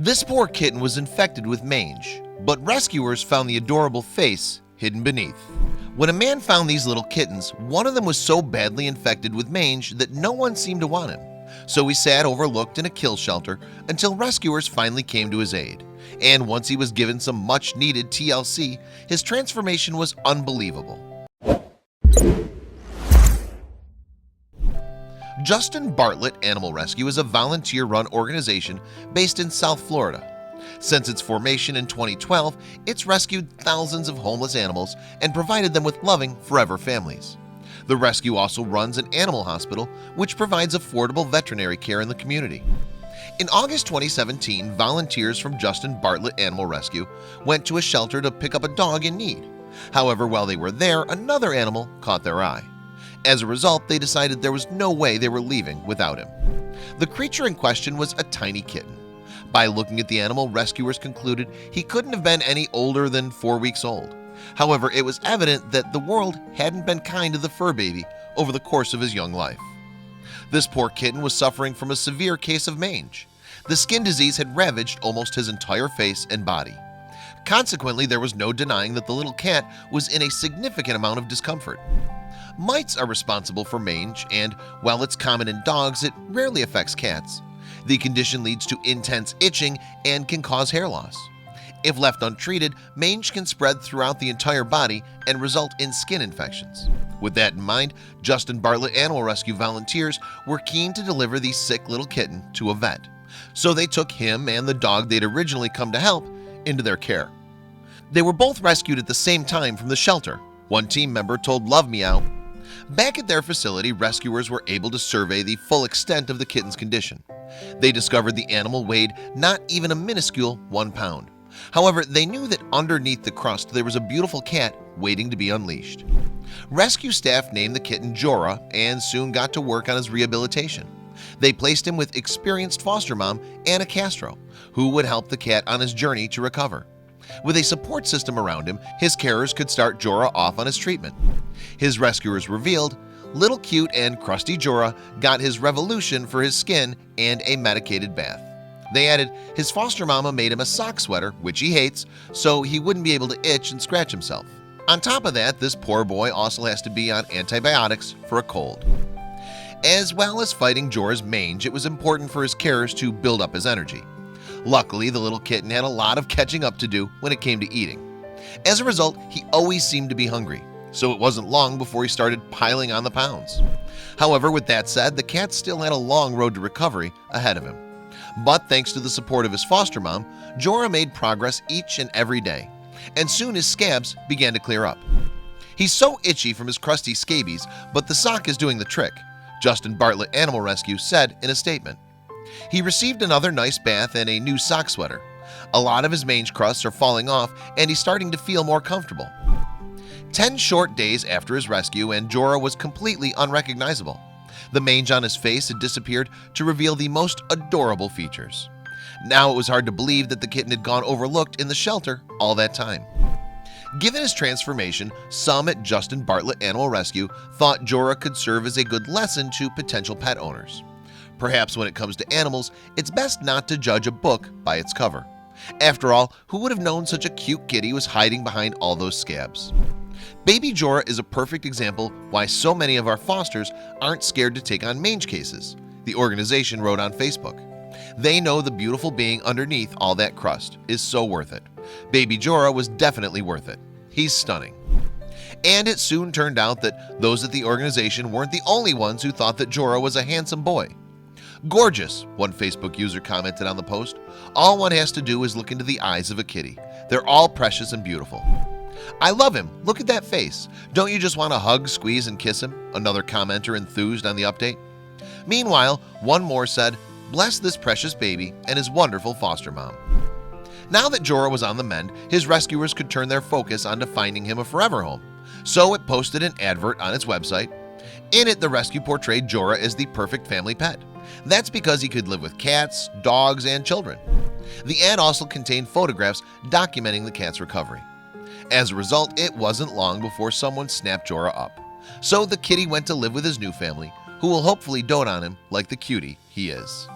This poor kitten was infected with mange, but rescuers found the adorable face hidden beneath. When a man found these little kittens, one of them was so badly infected with mange that no one seemed to want him. So he sat overlooked in a kill shelter until rescuers finally came to his aid. And once he was given some much-needed TLC, his transformation was unbelievable. Justin Bartlett Animal Rescue is a volunteer-run organization based in South Florida. Since its formation in 2012, it's rescued thousands of homeless animals and provided them with loving, forever families. The rescue also runs an animal hospital, which provides affordable veterinary care in the community. In August 2017, volunteers from Justin Bartlett Animal Rescue went to a shelter to pick up a dog in need. However, while they were there, another animal caught their eye. As a result, they decided there was no way they were leaving without him. The creature in question was a tiny kitten. By looking at the animal, rescuers concluded he couldn't have been any older than 4 weeks old. However, it was evident that the world hadn't been kind to the fur baby over the course of his young life. This poor kitten was suffering from a severe case of mange. The skin disease had ravaged almost his entire face and body. Consequently, there was no denying that the little cat was in a significant amount of discomfort. Mites are responsible for mange, and while it's common in dogs, it rarely affects cats. The condition leads to intense itching and can cause hair loss. If left untreated, mange can spread throughout the entire body and result in skin infections. With that in mind, Justin Bartlett Animal Rescue volunteers were keen to deliver the sick little kitten to a vet. So they took him and the dog they'd originally come to help into their care. They were both rescued at the same time from the shelter. One team member told Love Meow, "Back at their facility, rescuers were able to survey the full extent of the kitten's condition. They discovered the animal weighed not even a minuscule 1 pound. However, they knew that underneath the crust there was a beautiful cat waiting to be unleashed. Rescue staff named the kitten Jorah and soon got to work on his rehabilitation. They placed him with experienced foster mom Anna Castro, who would help the cat on his journey to recover. With a support system around him, his carers could start Jorah off on his treatment. His rescuers revealed little cute and crusty Jorah got his revolution for his skin and a medicated bath. They added his foster mama made him a sock sweater, which he hates, so he wouldn't be able to itch and scratch himself. On top of that, this poor boy also has to be on antibiotics for a cold." As well as fighting Jorah's mange, it was important for his carers to build up his energy. Luckily, the little kitten had a lot of catching up to do when it came to eating. As a result, he always seemed to be hungry, so it wasn't long before he started piling on the pounds. However, with that said, the cat still had a long road to recovery ahead of him. But thanks to the support of his foster mom, Jorah made progress each and every day, and soon his scabs began to clear up. "He's so itchy from his crusty scabies, but the sock is doing the trick," Justin Bartlett Animal Rescue said in a statement. He received another nice bath and a new sock sweater. A lot of his mange crusts are falling off and he's starting to feel more comfortable. 10 short days after his rescue and Jorah was completely unrecognizable. The mange on his face had disappeared to reveal the most adorable features. Now it was hard to believe that the kitten had gone overlooked in the shelter all that time. Given his transformation, some at Justin Bartlett Animal Rescue thought Jorah could serve as a good lesson to potential pet owners. Perhaps when it comes to animals, it's best not to judge a book by its cover. After all, who would have known such a cute kitty was hiding behind all those scabs? Baby Jorah is a perfect example why so many of our fosters aren't scared to take on mange cases, the organization wrote on Facebook. They know the beautiful being underneath all that crust is so worth it. Baby Jorah was definitely worth it. He's stunning. And it soon turned out that those at the organization weren't the only ones who thought that Jorah was a handsome boy. "Gorgeous," one Facebook user commented on the post. "All one has to do is look into the eyes of a kitty. They're all precious and beautiful." "I love him. Look at that face. Don't you just want to hug, squeeze, and kiss him?" another commenter enthused on the update. Meanwhile, one more said, "Bless this precious baby and his wonderful foster mom." Now that Jorah was on the mend, his rescuers could turn their focus onto finding him a forever home. So it posted an advert on its website. In it, the rescue portrayed Jorah as the perfect family pet. That's because he could live with cats, dogs, and children. The ad also contained photographs documenting the cat's recovery. As a result, it wasn't long before someone snapped Jorah up. So the kitty went to live with his new family, who will hopefully dote on him like the cutie he is.